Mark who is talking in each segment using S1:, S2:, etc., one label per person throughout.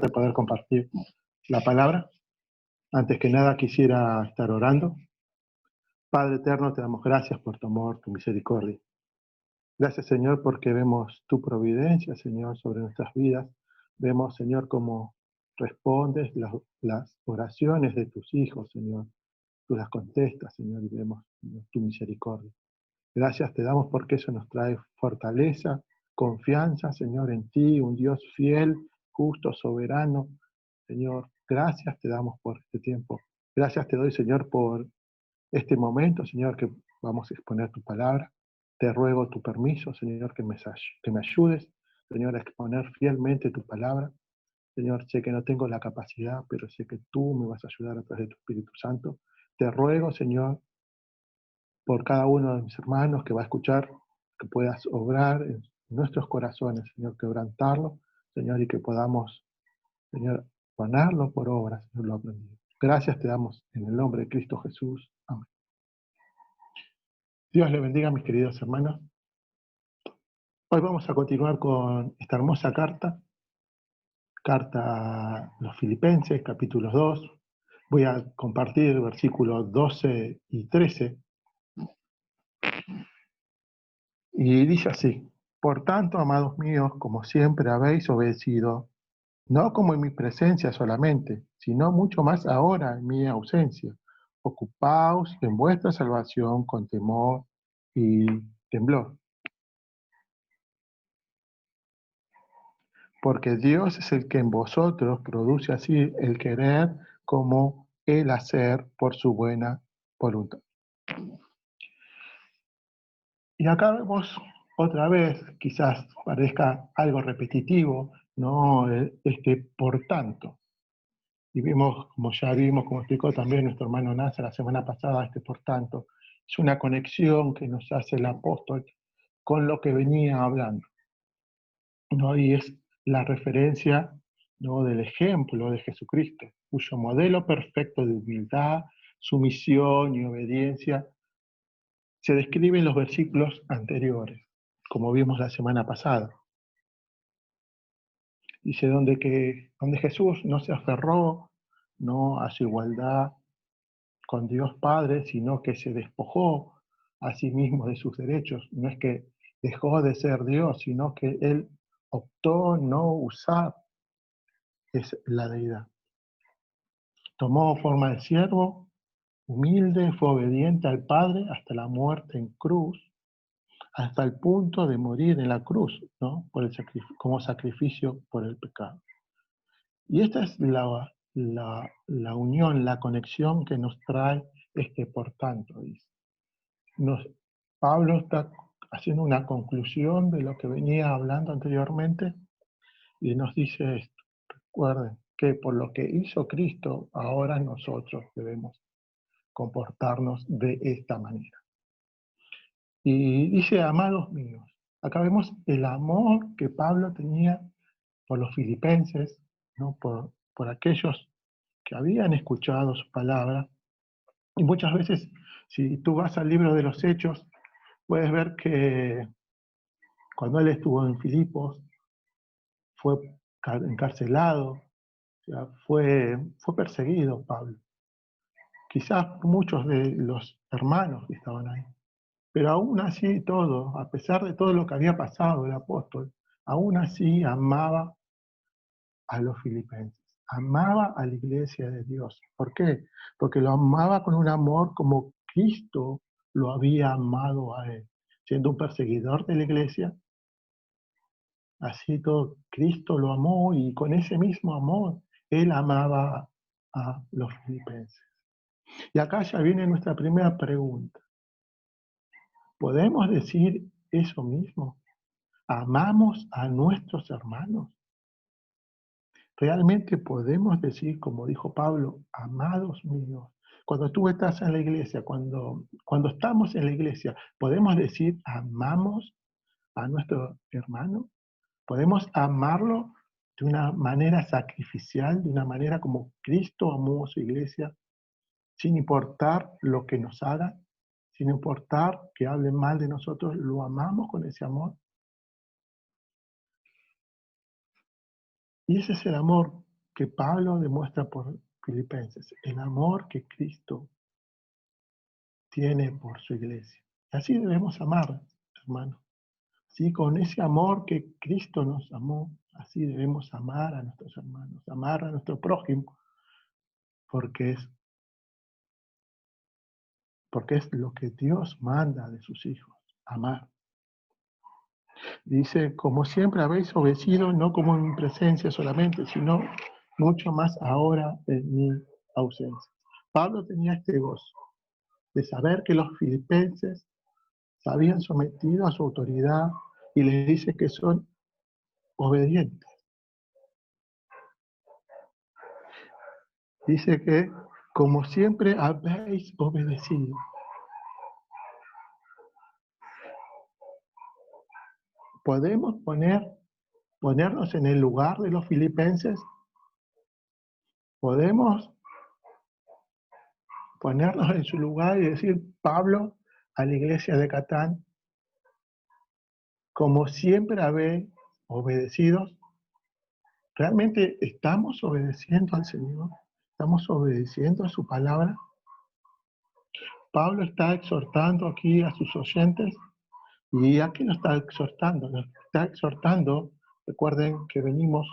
S1: de poder compartir la palabra. Antes que nada quisiera estar orando. Padre eterno, te damos gracias por tu amor, tu misericordia. Gracias, Señor, porque vemos tu providencia, Señor, sobre nuestras vidas. Vemos, Señor, cómo respondes las oraciones de tus hijos, Señor. Tú las contestas, Señor, y vemos, Señor, tu misericordia. Gracias te damos porque eso nos trae fortaleza, confianza, Señor, en ti, un Dios fiel, justo, soberano. Señor, gracias te damos por este tiempo. Gracias te doy, Señor, por este momento, Señor, que vamos a exponer tu palabra. Te ruego tu permiso, Señor, que me ayudes, Señor, a exponer fielmente tu palabra. Señor, sé que no tengo la capacidad, pero sé que tú me vas a ayudar a través de tu Espíritu Santo. Te ruego, Señor, por cada uno de mis hermanos que va a escuchar, que puedas obrar en nuestros corazones, Señor, quebrantarlo, Señor, y que podamos, Señor, ponerlo por obra, Señor, lo aprendido. Gracias te damos en el nombre de Cristo Jesús. Amén. Dios le bendiga, mis queridos hermanos. Hoy vamos a continuar con esta hermosa carta a los Filipenses, capítulos 2. Voy a compartir versículos 12 y 13. Y dice así: por tanto, amados míos, como siempre habéis obedecido, no como en mi presencia solamente, sino mucho más ahora en mi ausencia, ocupaos en vuestra salvación con temor y temblor. Porque Dios es el que en vosotros produce así el querer como el hacer por su buena voluntad. Y acá vemos otra vez, quizás parezca algo repetitivo, ¿no? Por tanto. Y vimos, como ya vimos, como explicó también nuestro hermano Nasa la semana pasada, por tanto, es una conexión que nos hace el apóstol con lo que venía hablando, ¿no? Y es la referencia, ¿no?, del ejemplo de Jesucristo, cuyo modelo perfecto de humildad, sumisión y obediencia se describe en los versículos anteriores, como vimos la semana pasada. Dice donde Jesús no se aferró, no a su igualdad con Dios Padre, sino que se despojó a sí mismo de sus derechos. No es que dejó de ser Dios, sino que Él optó no usar la deidad. Tomó forma de siervo, humilde, fue obediente al Padre hasta la muerte en cruz, hasta el punto de morir en la cruz, ¿no?, como sacrificio por el pecado. Y esta es la unión, la conexión que nos trae por tanto, dice. Pablo está haciendo una conclusión de lo que venía hablando anteriormente y nos dice esto: recuerden que por lo que hizo Cristo, ahora nosotros debemos comportarnos de esta manera. Y dice: amados míos. Acá vemos el amor que Pablo tenía por los filipenses, ¿no?, por aquellos que habían escuchado su palabra. Y muchas veces, si tú vas al libro de los Hechos, puedes ver que cuando él estuvo en Filipos, fue encarcelado, o sea, fue perseguido Pablo. Quizás muchos de los hermanos que estaban ahí. Pero aún así todo, a pesar de todo lo que había pasado el apóstol, aún así amaba a los filipenses, amaba a la iglesia de Dios. ¿Por qué? Porque lo amaba con un amor como Cristo lo había amado a él. Siendo un perseguidor de la iglesia, así todo Cristo lo amó, y con ese mismo amor él amaba a los filipenses. Y acá ya viene nuestra primera pregunta. ¿Podemos decir eso mismo? ¿Amamos a nuestros hermanos? ¿Realmente podemos decir, como dijo Pablo, amados míos? Cuando tú estás en la iglesia, cuando estamos en la iglesia, ¿podemos decir amamos a nuestro hermano? ¿Podemos amarlo de una manera sacrificial, de una manera como Cristo amó a su iglesia, sin importar lo que nos hagan, sin importar que hablen mal de nosotros? ¿Lo amamos con ese amor? Y ese es el amor que Pablo demuestra por Filipenses, el amor que Cristo tiene por su iglesia. Y así debemos amar, hermanos. Sí, con ese amor que Cristo nos amó, así debemos amar a nuestros hermanos, amar a nuestro prójimo, porque es, porque es lo que Dios manda de sus hijos, amar. Dice, como siempre habéis obedecido, no como en mi presencia solamente, sino mucho más ahora en mi ausencia. Pablo tenía este gozo de saber que los filipenses se habían sometido a su autoridad y les dice que son obedientes. Dice que como siempre habéis obedecido. Podemos ponernos en el lugar de los filipenses. Podemos ponernos en su lugar y decir, Pablo, a la iglesia de Catán, como siempre habéis obedecido. ¿Realmente estamos obedeciendo al Señor? ¿Estamos obedeciendo a su palabra? Pablo está exhortando aquí a sus oyentes. ¿Y a qué nos está exhortando? Nos está exhortando, recuerden que venimos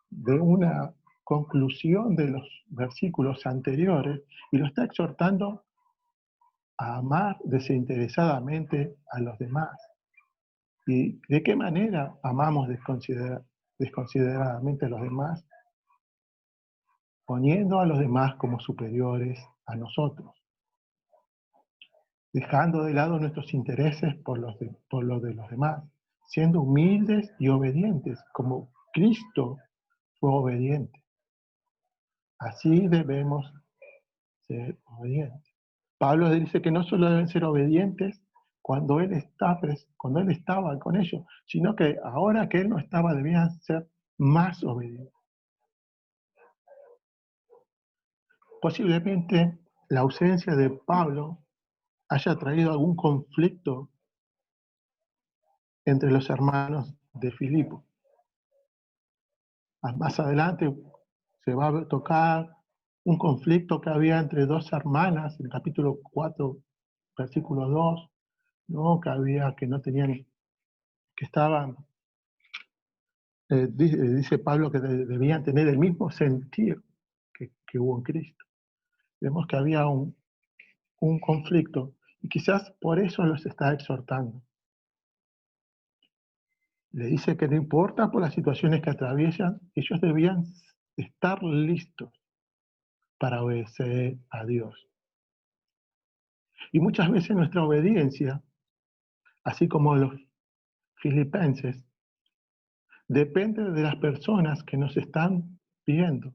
S1: de una conclusión de los versículos anteriores, y lo está exhortando a amar desinteresadamente a los demás. ¿Y de qué manera amamos desconsideradamente a los demás? Poniendo a los demás como superiores a nosotros, dejando de lado nuestros intereses por los de los demás, siendo humildes y obedientes, como Cristo fue obediente. Así debemos ser obedientes. Pablo dice que no solo deben ser obedientes cuando cuando él estaba con ellos, sino que ahora que él no estaba, debían ser más obedientes. Posiblemente la ausencia de Pablo haya traído algún conflicto entre los hermanos de Filipo. Más adelante se va a tocar un conflicto que había entre dos hermanas, en el capítulo 4, versículo 2, ¿no? Que no tenían, que estaban, dice Pablo que debían tener el mismo sentir que hubo en Cristo. Vemos que había un conflicto y quizás por eso los está exhortando. Le dice que no importa por las situaciones que atraviesan, ellos debían estar listos para obedecer a Dios. Y muchas veces nuestra obediencia, así como los filipenses, depende de las personas que nos están viendo.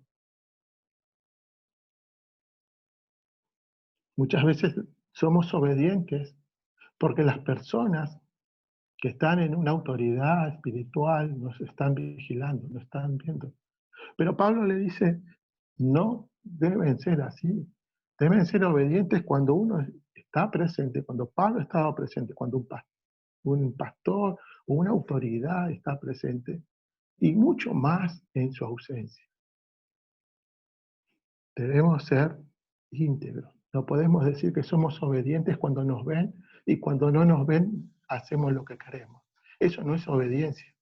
S1: Muchas veces somos obedientes porque las personas que están en una autoridad espiritual nos están vigilando, nos están viendo. Pero Pablo le dice, no deben ser así. Deben ser obedientes cuando uno está presente, cuando Pablo estaba presente, cuando un pastor o una autoridad está presente, y mucho más en su ausencia. Debemos ser íntegros. No podemos decir que somos obedientes cuando nos ven y cuando no nos ven hacemos lo que queremos. Eso no es obediencia.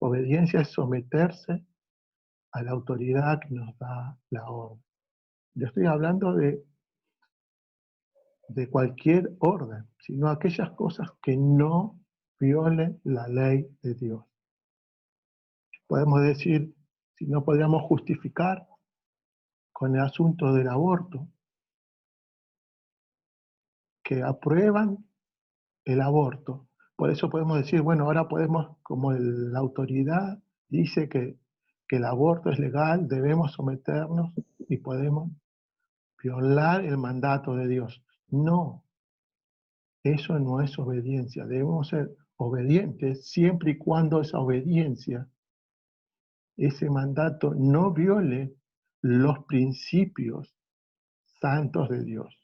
S1: Obediencia es someterse a la autoridad que nos da la orden. Yo estoy hablando de cualquier orden, sino aquellas cosas que no violen la ley de Dios. Podemos decir, si no podríamos justificar con el asunto del aborto, que aprueban el aborto. Por eso podemos decir, bueno, ahora podemos, como la autoridad dice que el aborto es legal, debemos someternos y podemos violar el mandato de Dios. No, eso no es obediencia. Debemos ser obedientes siempre y cuando esa obediencia, ese mandato, no viole los principios santos de Dios.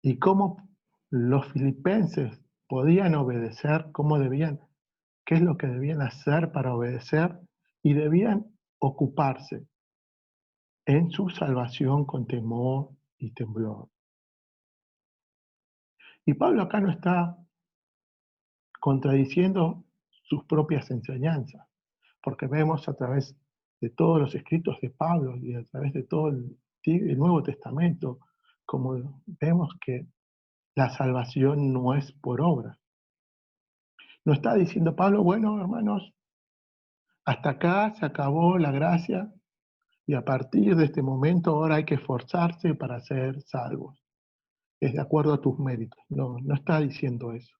S1: Y cómo los filipenses podían obedecer, qué es lo que debían hacer para obedecer, y debían ocuparse en su salvación con temor y temblor. Y Pablo acá no está contradiciendo sus propias enseñanzas, porque vemos a través de todos los escritos de Pablo y a través de todo el Nuevo Testamento, como vemos que la salvación no es por obra. No está diciendo Pablo, bueno, hermanos, hasta acá se acabó la gracia y a partir de este momento ahora hay que esforzarse para ser salvos. Es de acuerdo a tus méritos. No, no está diciendo eso.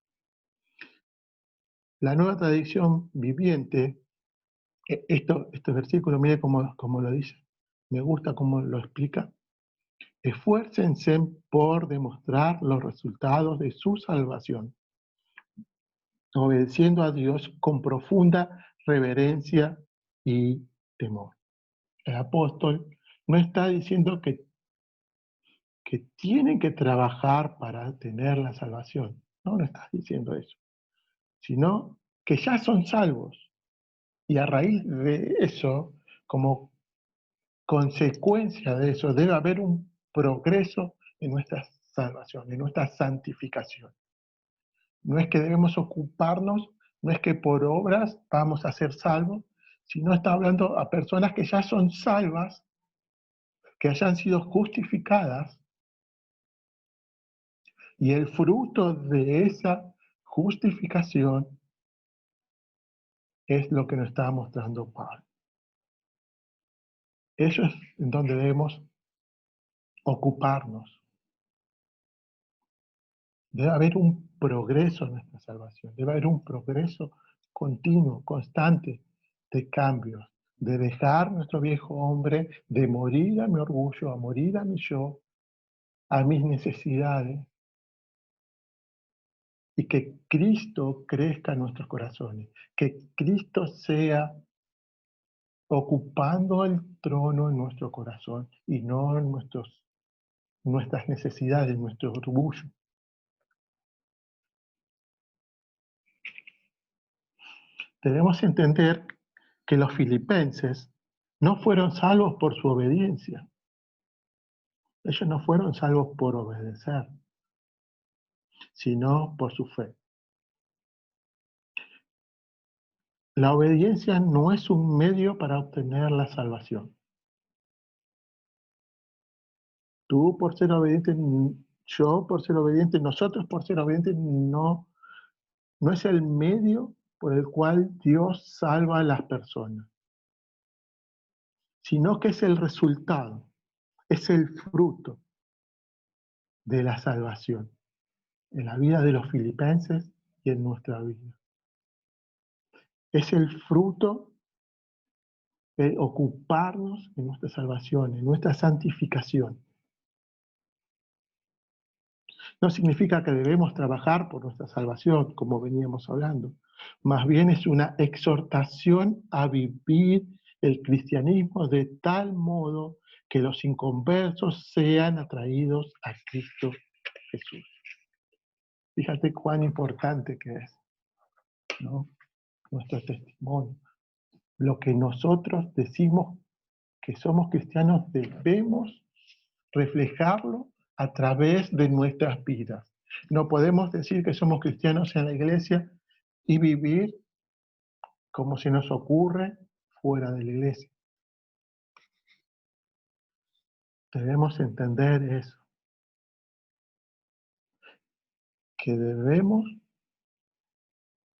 S1: La Nueva Tradición Viviente, este versículo, mire cómo lo dice. Me gusta cómo lo explica. Esfuércense por demostrar los resultados de su salvación, obedeciendo a Dios con profunda reverencia y temor. El apóstol no está diciendo que tienen que trabajar para tener la salvación. No, no está diciendo eso. Sino que ya son salvos. Y a raíz de eso, como consecuencia de eso, debe haber un progreso en nuestra salvación, en nuestra santificación. No es que debemos ocuparnos, no es que por obras vamos a ser salvos, sino está hablando a personas que ya son salvas, que hayan sido justificadas, y el fruto de esa justificación es lo que nos está mostrando Pablo. Eso es en donde debemos ocuparnos. Debe haber un progreso en nuestra salvación, debe haber un progreso continuo, constante, de cambios, de dejar nuestro viejo hombre, de morir a mi orgullo, a morir a mi yo, a mis necesidades, y que Cristo crezca en nuestros corazones, que Cristo sea ocupando el trono en nuestro corazón y no en nuestras necesidades, nuestro orgullo. Debemos entender que los filipenses no fueron salvos por su obediencia. Ellos no fueron salvos por obedecer, sino por su fe. La obediencia no es un medio para obtener la salvación. Tú por ser obediente, yo por ser obediente, nosotros por ser obedientes, no es el medio por el cual Dios salva a las personas, sino que es el resultado, es el fruto de la salvación en la vida de los filipenses y en nuestra vida. Es el fruto de ocuparnos en nuestra salvación, en nuestra santificación. No significa que debemos trabajar por nuestra salvación, como veníamos hablando. Más bien es una exhortación a vivir el cristianismo de tal modo que los inconversos sean atraídos a Cristo Jesús. Fíjate cuán importante que es, ¿no? Nuestro testimonio. Lo que nosotros decimos que somos cristianos debemos reflejarlo a través de nuestras vidas. No podemos decir que somos cristianos en la iglesia y vivir como se nos ocurre fuera de la iglesia. Debemos entender eso, que debemos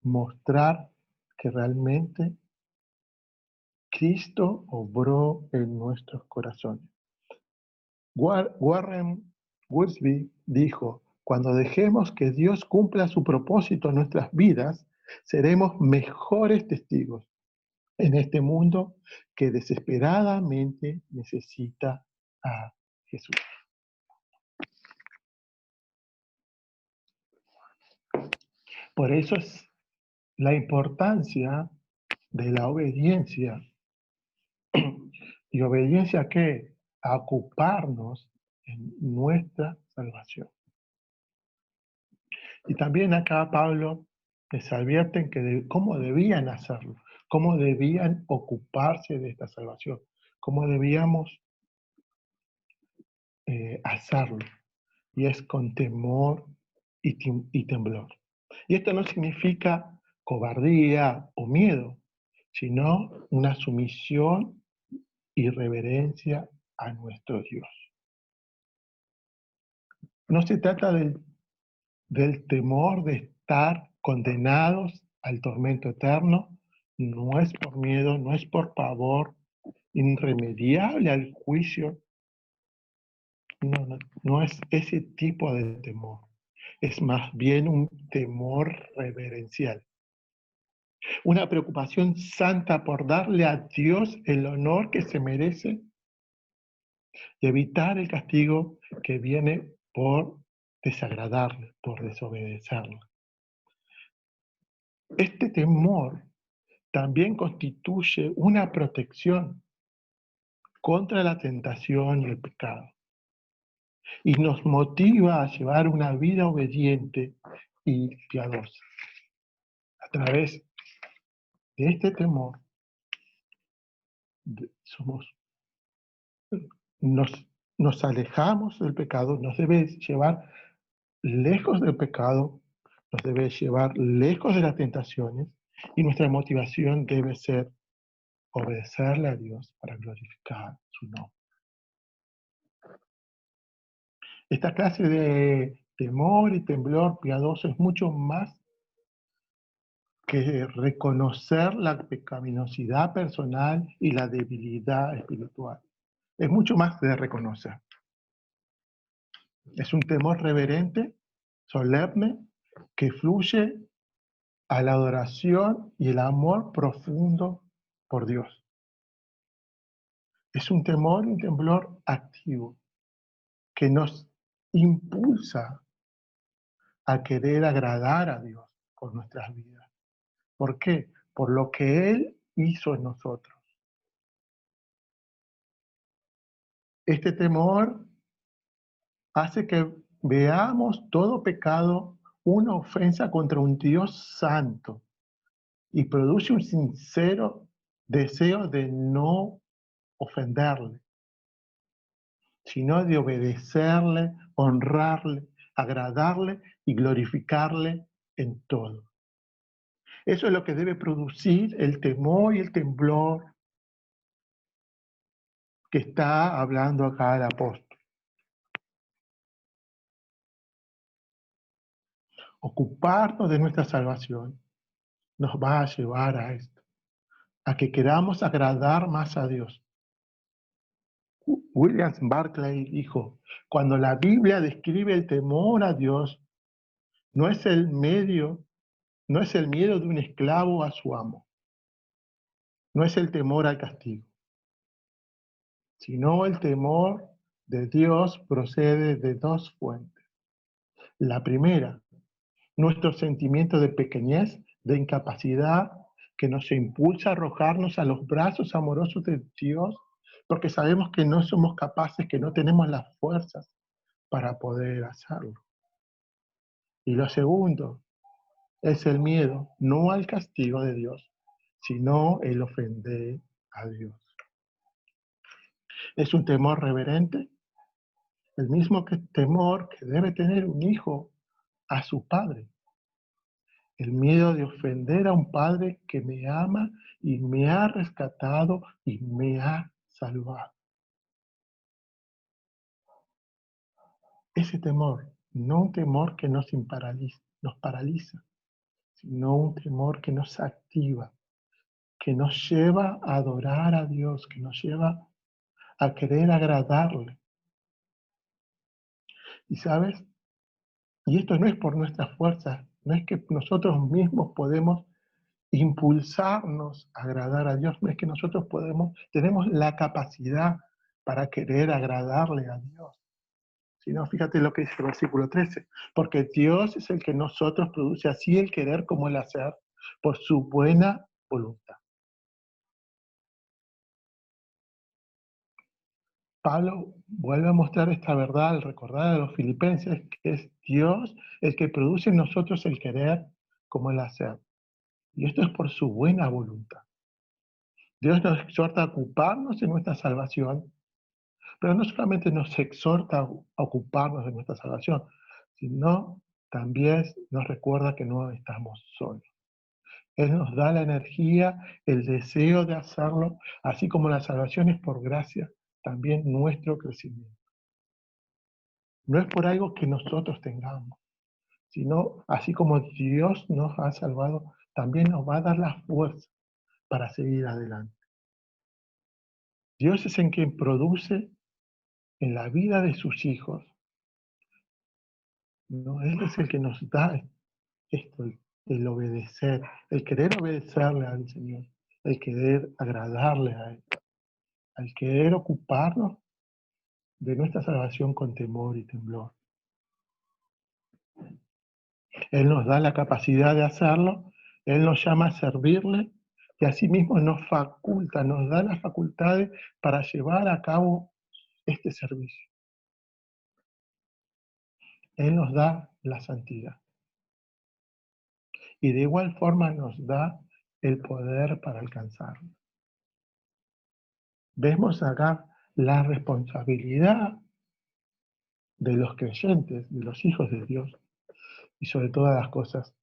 S1: mostrar que realmente Cristo obró en nuestros corazones. Warren Wiersbe dijo, cuando dejemos que Dios cumpla su propósito en nuestras vidas, seremos mejores testigos en este mundo que desesperadamente necesita a Jesús. Por eso es la importancia de la obediencia. ¿Y obediencia a qué? A ocuparnos en nuestra salvación. Y también acá Pablo les advierte cómo debían hacerlo, cómo debían ocuparse de esta salvación, cómo debíamos hacerlo. Y es con temor y temblor. Y esto no significa cobardía o miedo, sino una sumisión y reverencia a nuestro Dios. No se trata del temor de estar condenados al tormento eterno, no es por miedo, no es por pavor irremediable al juicio, no es ese tipo de temor, es más bien un temor reverencial, una preocupación santa por darle a Dios el honor que se merece y evitar el castigo que viene por desagradarle, por desobedecerle. Este temor también constituye una protección contra la tentación y el pecado, y nos motiva a llevar una vida obediente y piadosa. A través de este temor somos, nos, nos alejamos del pecado, nos debe llevar lejos del pecado, nos debe llevar lejos de las tentaciones, y nuestra motivación debe ser obedecerle a Dios para glorificar su nombre. Esta clase de temor y temblor piadoso es mucho más que reconocer la pecaminosidad personal y la debilidad espiritual. Es mucho más de reconocer. Es un temor reverente, solemne, que fluye a la adoración y el amor profundo por Dios. Es un temor y un temblor activo que nos impulsa a querer agradar a Dios por nuestras vidas. ¿Por qué? Por lo que Él hizo en nosotros. Este temor hace que veamos todo pecado una ofensa contra un Dios santo y produce un sincero deseo de no ofenderle, sino de obedecerle, honrarle, agradarle y glorificarle en todo. Eso es lo que debe producir el temor y el temblor que está hablando acá el apóstol. Ocuparnos de nuestra salvación nos va a llevar a esto, a que queramos agradar más a Dios. William Barclay dijo, cuando la Biblia describe el temor a Dios, no es el miedo de un esclavo a su amo, no es el temor al castigo, sino el temor de Dios procede de dos fuentes. La primera, nuestro sentimiento de pequeñez, de incapacidad, que nos impulsa a arrojarnos a los brazos amorosos de Dios, porque sabemos que no somos capaces, que no tenemos las fuerzas para poder hacerlo. Y lo segundo es el miedo, no al castigo de Dios, sino el ofender a Dios. Es un temor reverente, el mismo temor que debe tener un hijo a su padre. El miedo de ofender a un padre que me ama y me ha rescatado y me ha salvado. Ese temor, no un temor que nos paraliza, sino un temor que nos activa, que nos lleva a adorar a Dios, que nos lleva a querer agradarle. Y sabes, y esto no es por nuestras fuerzas, no es que nosotros mismos podemos impulsarnos a agradar a Dios, no es que nosotros tenemos la capacidad para querer agradarle a Dios. Sino, fíjate lo que dice el versículo 13, porque Dios es el que nosotros produce así el querer como el hacer, por su buena voluntad. Pablo vuelve a mostrar esta verdad al recordar a los filipenses que es Dios el que produce en nosotros el querer como el hacer. Y esto es por su buena voluntad. Dios nos exhorta a ocuparnos de nuestra salvación, pero no solamente nos exhorta a ocuparnos de nuestra salvación, sino también nos recuerda que no estamos solos. Él nos da la energía, el deseo de hacerlo, así como la salvación es por gracia, también nuestro crecimiento. No es por algo que nosotros tengamos, sino así como Dios nos ha salvado, también nos va a dar la fuerza para seguir adelante. Dios es en quien produce en la vida de sus hijos, ¿no? Él es el que nos da esto, el obedecer, el querer obedecerle al Señor, el querer agradarle a Él, al querer ocuparnos de nuestra salvación con temor y temblor. Él nos da la capacidad de hacerlo, Él nos llama a servirle y asimismo nos faculta, nos da las facultades para llevar a cabo este servicio. Él nos da la santidad y de igual forma nos da el poder para alcanzarlo. Vemos acá la responsabilidad de los creyentes, de los hijos de Dios, y sobre todas las cosas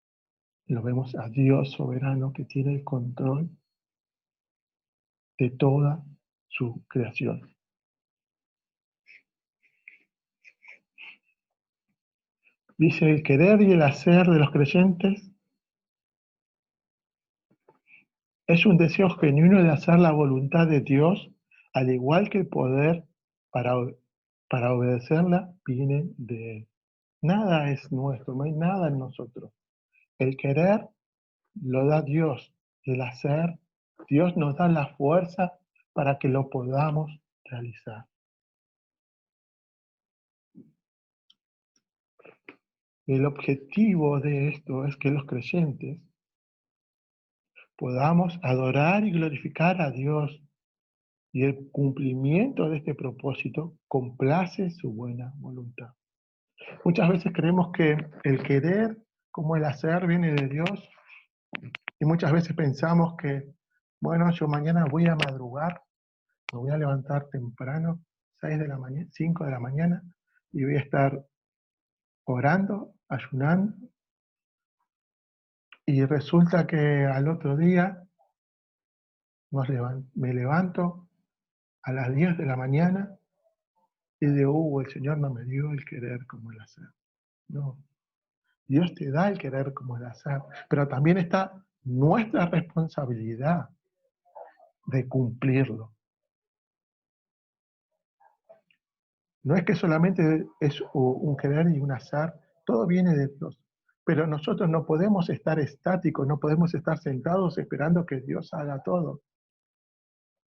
S1: lo vemos a Dios soberano que tiene el control de toda su creación. Dice, el querer y el hacer de los creyentes es un deseo genuino de hacer la voluntad de Dios, al igual que el poder para, para obedecerla viene de Él. Nada es nuestro, no hay nada en nosotros. El querer lo da Dios, el hacer, Dios nos da la fuerza para que lo podamos realizar. El objetivo de esto es que los creyentes podamos adorar y glorificar a Dios, y el cumplimiento de este propósito complace su buena voluntad. Muchas veces creemos que el querer como el hacer viene de Dios, y muchas veces pensamos que, bueno, yo mañana voy a madrugar, me voy a levantar temprano, 6 de la mañana, 5 de la mañana, y voy a estar orando, ayunando, y resulta que al otro día me levanto a las 10 de la mañana y digo, el Señor no me dio el querer como el hacer. No, Dios te da el querer como el hacer, pero también está nuestra responsabilidad de cumplirlo. No es que solamente es un querer y un hacer, todo viene de Dios. Pero nosotros no podemos estar estáticos, no podemos estar sentados esperando que Dios haga todo.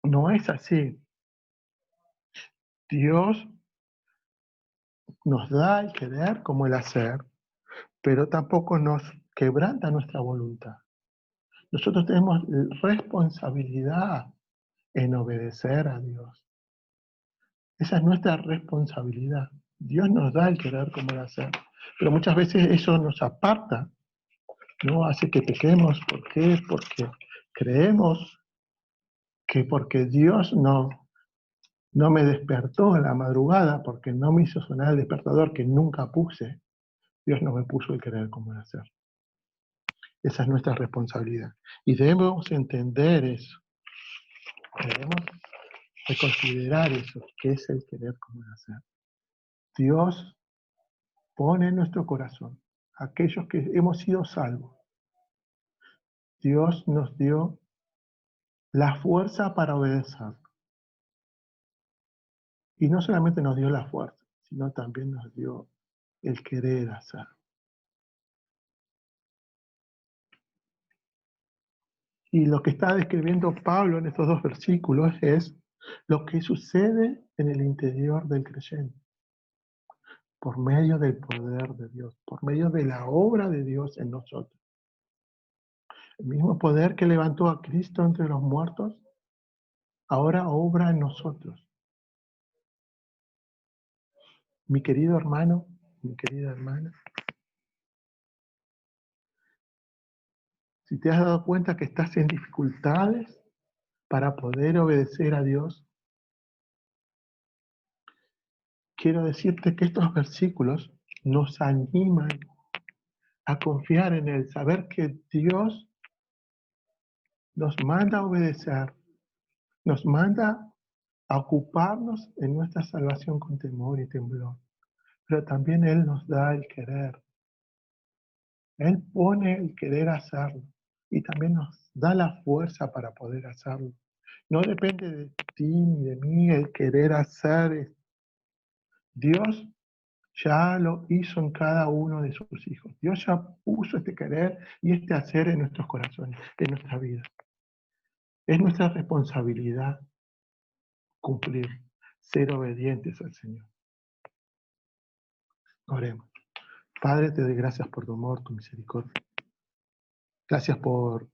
S1: No es así. Dios nos da el querer como el hacer, pero tampoco nos quebranta nuestra voluntad. Nosotros tenemos responsabilidad en obedecer a Dios. Esa es nuestra responsabilidad. Dios nos da el querer como el hacer, pero muchas veces eso nos aparta, ¿no? Hace que pequemos. ¿Por qué? Porque creemos que porque Dios no me despertó en la madrugada, porque no me hizo sonar el despertador que nunca puse, Dios no me puso el querer como el hacer. Esa es nuestra responsabilidad. Y debemos entender eso. Debemos de considerar eso, que es el querer como el hacer. Dios pone en nuestro corazón, aquellos que hemos sido salvos, Dios nos dio la fuerza para obedecer. Y no solamente nos dio la fuerza, sino también nos dio el querer hacer. Y lo que está describiendo Pablo en estos dos versículos es lo que sucede en el interior del creyente, por medio del poder de Dios, por medio de la obra de Dios en nosotros. El mismo poder que levantó a Cristo entre los muertos, ahora obra en nosotros. Mi querido hermano, mi querida hermana, si te has dado cuenta que estás en dificultades para poder obedecer a Dios, quiero decirte que estos versículos nos animan a confiar en Él, saber que Dios nos manda a obedecer, nos manda a ocuparnos en nuestra salvación con temor y temblor, pero también Él nos da el querer. Él pone el querer hacerlo y también nos da la fuerza para poder hacerlo. No depende de ti ni de mí el querer hacer. Dios ya lo hizo en cada uno de sus hijos. Dios ya puso este querer y este hacer en nuestros corazones, en nuestra vida. Es nuestra responsabilidad cumplir, ser obedientes al Señor. Oremos. Padre, te doy gracias por tu amor, tu misericordia. Gracias por